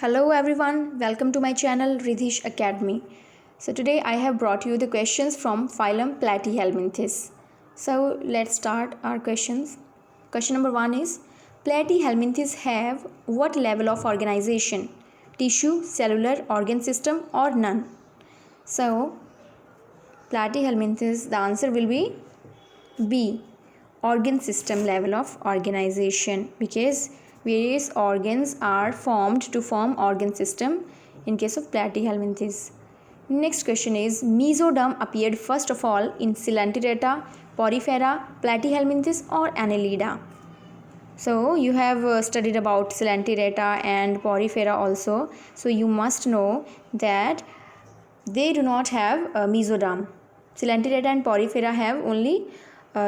Hello everyone, welcome to my channel Ridhish Academy. So today I have brought you the questions from phylum Platyhelminthes. So let's start our questions. Question number 1 is Platyhelminthes have what level of organization? Tissue, cellular, organ system or none? So Platyhelminthes, the answer will be B, organ system level of organization, because various organs are formed to form organ system in case of Platyhelminthes. Next question is Mesoderm appeared first of all in Coelenterata, Porifera, Platyhelminthes or Annelida. So you have studied about Coelenterata and Porifera also. So you must know that they do not have a mesoderm. Coelenterata and Porifera have only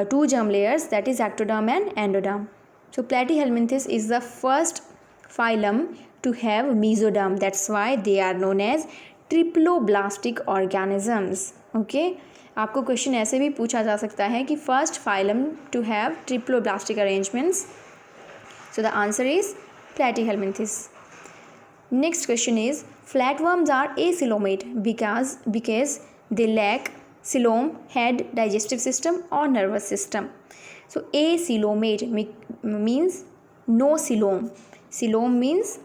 two germ layers, that is ectoderm and endoderm. So Platyhelminthes is the first phylum to have mesoderm. That's why they are known as triploblastic organisms. Okay आपको question ऐसे भी पूछा जा सकता है कि first phylum to have triploblastic arrangements. So the answer is Platyhelminthes. Next question is flatworms are acoelomate because they lack coelom, head, digestive system or nervous system. So acoelomate means no coelom. Coelom means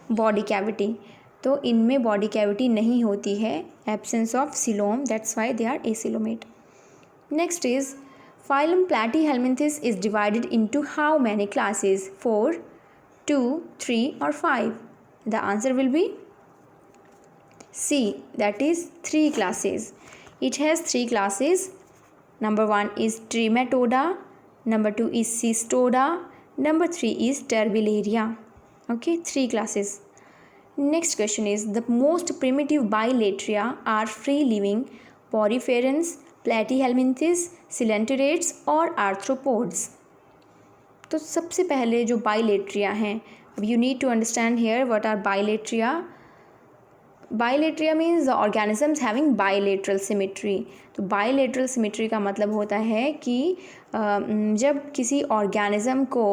body cavity. तो इनमें body cavity नहीं होती है, absence of coelom, that's why they are acoelomate. Next is phylum Platyhelminthes is divided into how many classes? 4, 2, 3 or 5? The answer will be C, that is 3 classes. It has 3 classes. Number 1 is Trematoda, number 2 is Cystoda, number 3 is Turbellaria. Okay, 3 classes. Next question is the most primitive bilateria are free living poriferans, Platyhelminthes, coelenterates और arthropods. तो सबसे पहले जो bilateria हैं, अब you need to understand here what are bilateria. Bilateria means the organisms having bilateral symmetry. तो bilateral symmetry का मतलब होता है कि जब किसी organism को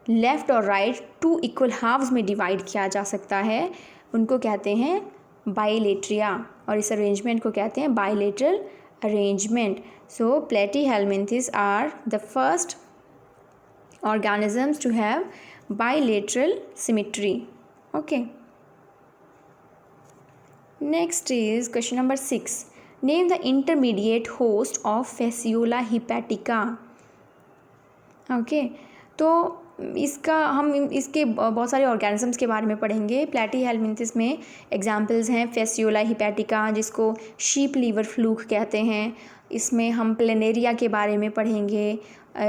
लेफ़्ट और राइट 2 इक्वल हाफ्स में डिवाइड किया जा सकता है, उनको कहते हैं बाइलेट्रिया, और इस अरेंजमेंट को कहते हैं bilateral arrangement. So Platyhelminthes are the first organisms to have bilateral symmetry. Okay. Next is question number 6. Name the intermediate host of Fasciola hepatica. Okay. तो हम इसके बहुत सारे ऑर्गेनिजम्स के बारे में पढ़ेंगे. प्लेटीहेल्मिन्थेस में एग्जाम्पल्स हैं फेसियोला हिपैटिका, जिसको शीप लीवर फ्लूक कहते हैं. इसमें हम प्लेनेरिया के बारे में पढ़ेंगे.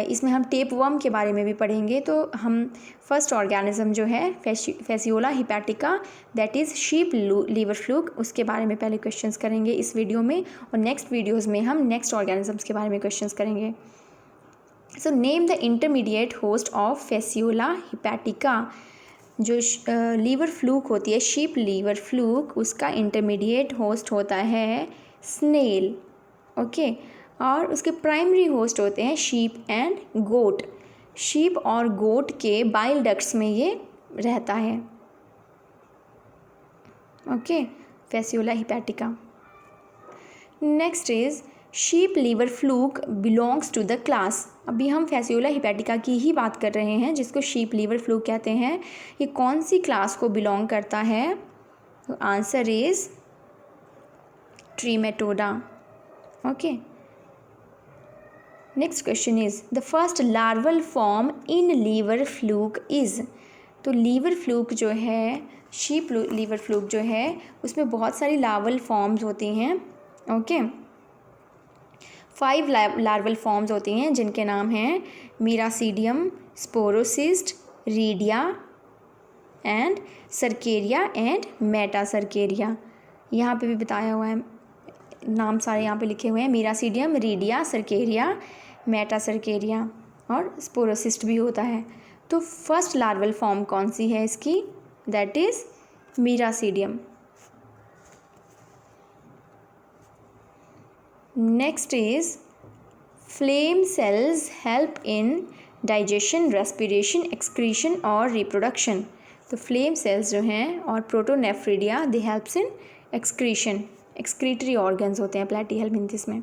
इसमें हम टेपवर्म के बारे में भी पढ़ेंगे. तो हम फर्स्ट ऑर्गेनिज्म जो है Fasciola hepatica, that is sheep liver fluke, उसके बारे में पहले क्वेश्चंस करेंगे इस वीडियो में, और नेक्स्ट वीडियोज़ में हम नेक्स्ट ऑर्गेनिजम्स के बारे में क्वेश्चंस करेंगे. So name the intermediate host of Fasciola hepatica. जो लीवर फ्लूक होती है, शीप लीवर फ्लूक, उसका इंटरमीडिएट होस्ट होता है स्नेल. ओके. और उसके प्राइमरी होस्ट होते हैं शीप एंड गोट. शीप और गोट के बाइल डक्ट्स में ये रहता है. Okay, Fasciola hepatica. Next is sheep liver fluke belongs to the class. अभी हम फेसियोला हिपैटिका की ही बात कर रहे हैं, जिसको शीप लीवर फ्लूक कहते हैं. ये कौन सी क्लास को बिलोंग करता है? तो answer is trematoda. Okay. Next question is the first larval form in liver fluke is. तो लीवर फ्लूक जो है, शीप लीवर फ्लूक जो है, उसमें बहुत सारी लार्वल फॉर्म्स होती हैं. ओके. 5 लार्वल फॉर्म्स होती हैं, जिनके नाम हैं miracidium, sporocyst, redia and cercaria and metacercaria. यहाँ पे भी बताया हुआ है, नाम सारे यहाँ पे लिखे हुए हैं. मीरासीडियम, रीडिया, सर्केरिया, मेटासर्केरिया और स्पोरोसिस्ट भी होता है. तो फर्स्ट लार्वल फॉर्म कौन सी है इसकी? That is miracidium. Next is flame cells help in digestion, respiration, excretion और reproduction. तो फ्लेम सेल्स जो हैं और protonephridia they helps in excretion, excretory organs होते हैं प्लैटीहेल्मिन्थेस में।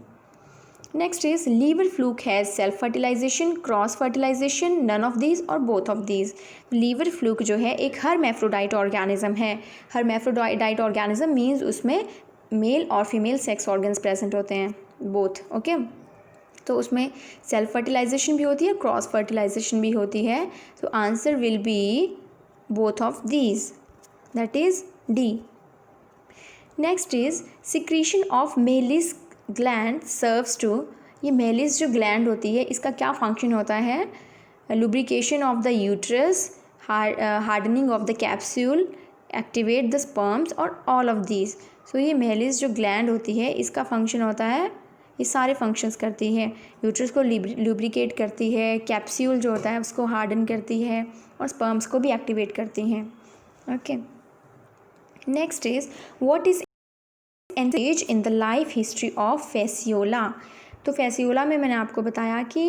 Next is liver fluke has self fertilisation, cross fertilisation, none of these और both of these. Liver fluke जो है एक हर्मैफ्रोडाइट ऑर्गेनिज्म है। हर्मैफ्रोडाइट ऑर्गेनिज्म मीन्स उसमें मेल और फीमेल सेक्स ऑर्गन्स प्रेजेंट होते हैं, बोथ, ओके। तो उसमें सेल्फ फर्टिलाइजेशन भी होती है, क्रॉस फर्टिलाइजेशन भी होती है। तो answer will be both of these, that is D. Next is secretion of Mehlis gland serves to, ये मेलिस जो ग्लैंड होती है इसका क्या फंक्शन होता है? Lubrication of the uterus, hardening of the capsule, activate the sperms और all of these. So ये मेलिस जो ग्लैंड होती है इसका फंक्शन होता है, ये सारे फंक्शंस करती है। यूट्रस को लुब्रिकेट करती है, कैप्सूल जो होता है उसको हार्डन करती है और स्पर्म्स को भी एक्टिवेट करती हैं, okay. Next is what is stage in the life history of Fasciola. तो फेसियोला में मैंने आपको बताया कि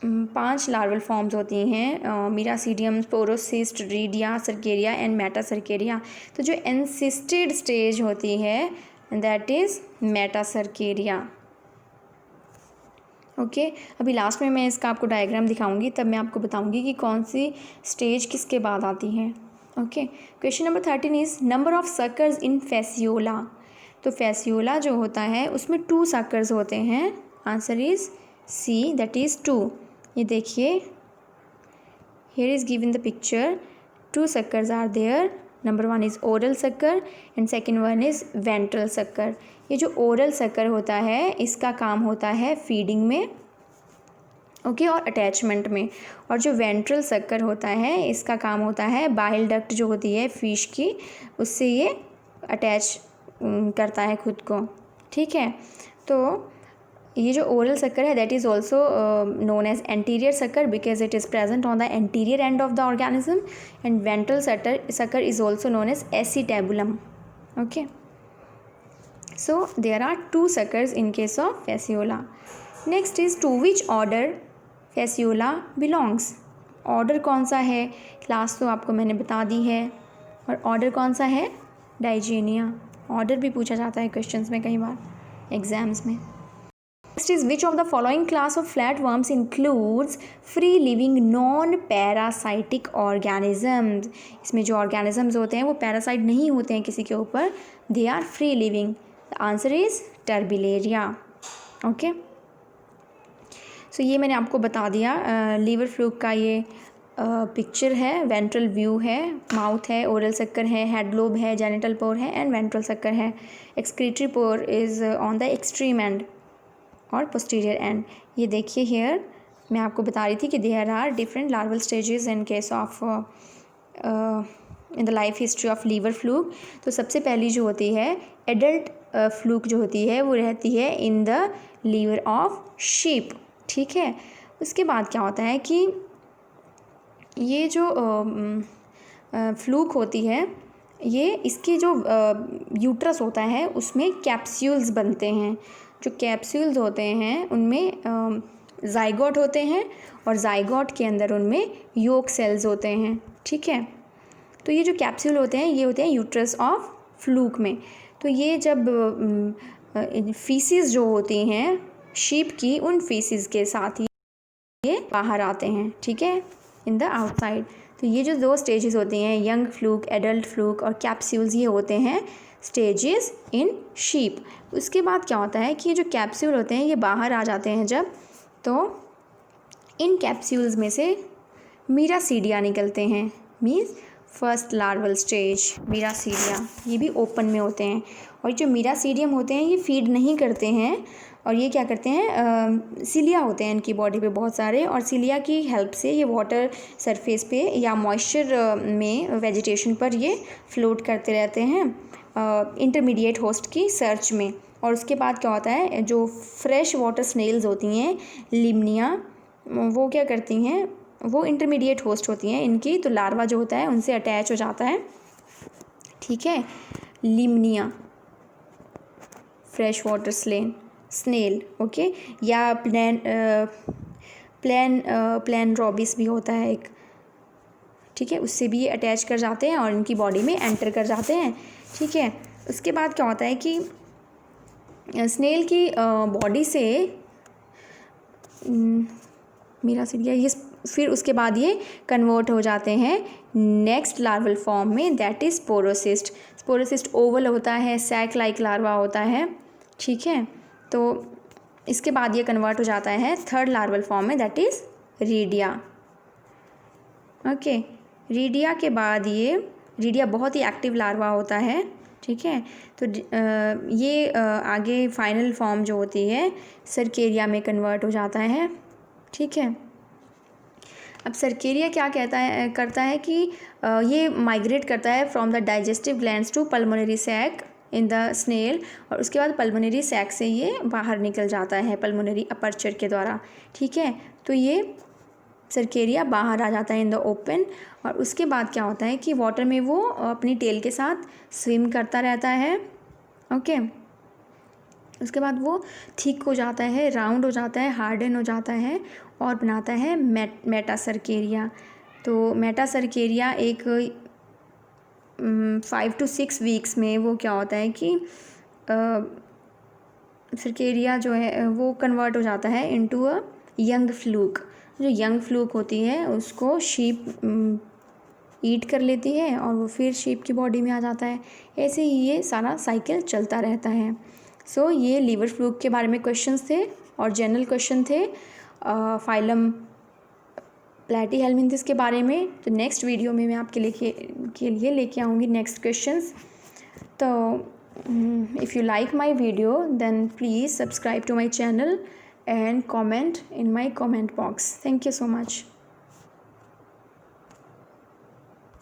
5 लार्वल फॉर्म्स होती हैं, miracidium, sporocyst, redia, cercaria and metacercaria. तो जो एंसिस्टेड स्टेज होती है दैट इज़ मेटासर्केरिया, ओके। अभी लास्ट में मैं इसका आपको डायग्राम दिखाऊंगी, तब मैं आपको बताऊंगी कि कौन सी स्टेज किसके बाद आती है, okay. Question number 13 is number of suckers in Fasciola. तो फेसियोला जो होता है उसमें 2 सर्कल्स होते हैं, answer is C, that is 2। ये देखिए, here is given the picture, 2 suckers are there, number 1 is oral sucker and second 1 is ventral sucker. ये जो ओरल सर्कल होता है इसका काम होता है फीडिंग में, ओके, और अटैचमेंट में। और जो वेंट्रल सर्कल होता है इसका काम होता है बाइल डक्ट जो होती है फिश की, उससे ये अटैच करता है खुद को, ठीक है। तो ये जो ओरल सर्कल है that is also known as anterior sucker because it is present on the anterior end of the organism, and ventral sucker is also known as acetabulum, okay. So there are 2 suckers in case of Fasciola. Next is to which order Fasciola belongs. Order कौन सा है, class तो आपको मैंने बता दी है, और order कौन सा है? डाइजेनिया। ऑर्डर भी पूछा जाता है क्वेश्चंस में कई बार एग्जाम्स में। Next is which of the following class of flat worms includes free living non parasitic organisms. इसमें जो ऑर्गेनिजम्स होते हैं वो पैरासाइट नहीं होते हैं किसी के ऊपर, they are free living. The answer is turbellaria, okay. So ये मैंने आपको बता दिया, लीवर फ्लूक का ये पिक्चर है, वेंट्रल व्यू है, माउथ है, ओरल सर्कल है, हेड लोब है, जेनिटल पोर है एंड वेंट्रल सर्कल है। Excretory pore is on the extreme end और पोस्टीरियर एंड। ये देखिए हियर मैं आपको बता रही थी कि there are different larval stages in case of in the life history of liver fluke. तो सबसे पहली जो होती है एडल्ट फ्लूक जो होती है वो रहती है in the liver of sheep, ठीक है। उसके बाद क्या होता है कि ये जो फ्लूक होती है ये इसकी जो यूट्रस होता है उसमें कैप्सूल्स बनते हैं। जो कैप्सूल्स होते हैं उनमें जाइगोट होते हैं और जाइगोट के अंदर उनमें योक सेल्स होते हैं, ठीक है। तो ये जो कैप्सूल होते हैं ये होते हैं यूट्रस ऑफ फ्लूक में। तो ये जब फीसिस जो होती हैं शीप की, उन फीसिस के साथ ये बाहर आते हैं, ठीक है, इन द आउटसाइड। तो ये जो 2 स्टेजेस होती हैं, यंग फ्लूक, एडल्ट फ्लूक और कैप्सूल्स, ये होते हैं स्टेजेस इन शीप। उसके बाद क्या होता है कि ये जो कैप्सूल होते हैं ये बाहर आ जाते हैं जब, तो इन कैप्सूल्स में से मीरासीडिया निकलते हैं, मीन्स फर्स्ट लार्वल स्टेज मीरासीडिया, ये भी ओपन में होते हैं। और जो मीरासीडियम होते हैं ये फीड नहीं करते हैं और ये क्या करते हैं, सिलिया होते हैं इनकी बॉडी पे बहुत सारे, और सिलिया की हेल्प से ये वाटर सरफेस पे या मॉइस्चर में वेजिटेशन पर ये फ्लोट करते रहते हैं इंटरमीडिएट होस्ट की सर्च में। और उसके बाद क्या होता है, जो फ्रेश वाटर स्नेल्स होती हैं लिमनिया, वो क्या करती हैं, वो इंटरमीडिएट होस्ट होती हैं इनकी, तो लार्वा जो होता है उनसे अटैच हो जाता है, ठीक है, लिमनिया, फ्रेश वाटर स्नेल, ओके। या प्लान रॉबिस भी होता है एक, ठीक है, उससे भी ये अटैच कर जाते हैं और इनकी बॉडी में एंटर कर जाते हैं। ठीक है, उसके बाद क्या होता है कि स्नेल की बॉडी से मेरा सीढ़िया ये फिर उसके बाद ये कन्वर्ट हो जाते हैं नेक्स्ट लार्वल फॉर्म में, that is sporocyst. Sporocyst Oval होता है, सैक लाइक लार्वा होता है। ठीक है, तो इसके बाद ये कन्वर्ट हो जाता है थर्ड लार्वल फॉर्म में, दैट इज़ रीडिया। ओके, रीडिया के बाद ये रीडिया बहुत ही एक्टिव लार्वा होता है। ठीक है, तो ये आगे फाइनल फॉर्म जो होती है सर्केरिया में कन्वर्ट हो जाता है। ठीक है, अब सर्केरिया क्या करता है कि ये माइग्रेट करता है from the digestive glands to pulmonary sac in the snail, और उसके बाद पल्मोनरी सैक से ये बाहर निकल जाता है पल्मोनरी अपर्चर के द्वारा। ठीक है, तो ये सर्केरिया बाहर आ जाता है इन द ओपन, और उसके बाद क्या होता है कि वाटर में वो अपनी टेल के साथ स्विम करता रहता है। ओके, उसके बाद वो थिक हो जाता है, राउंड हो जाता है, हार्डन हो जाता है और बनाता है मेटासर्केरिया। तो मेटासर्केरिया एक 5 to 6 वीक्स में वो क्या होता है कि सर्केरिया जो है वो कन्वर्ट हो जाता है इनटू अ यंग फ्लूक। जो यंग फ्लूक होती है उसको शीप ईट कर लेती है और वो फिर शीप की बॉडी में आ जाता है। ऐसे ही ये सारा साइकिल चलता रहता है। सो ये लीवर फ्लूक के बारे में क्वेश्चंस थे और जनरल क्वेश्चन थे फाइलम प्लैटीहेल्मिन्थस के बारे में। तो नेक्स्ट वीडियो में मैं आपके लिए लेके आऊँगी नेक्स्ट क्वेश्चंस। तो if you like my video then please subscribe to my channel and comment in my comment box. Thank you so much.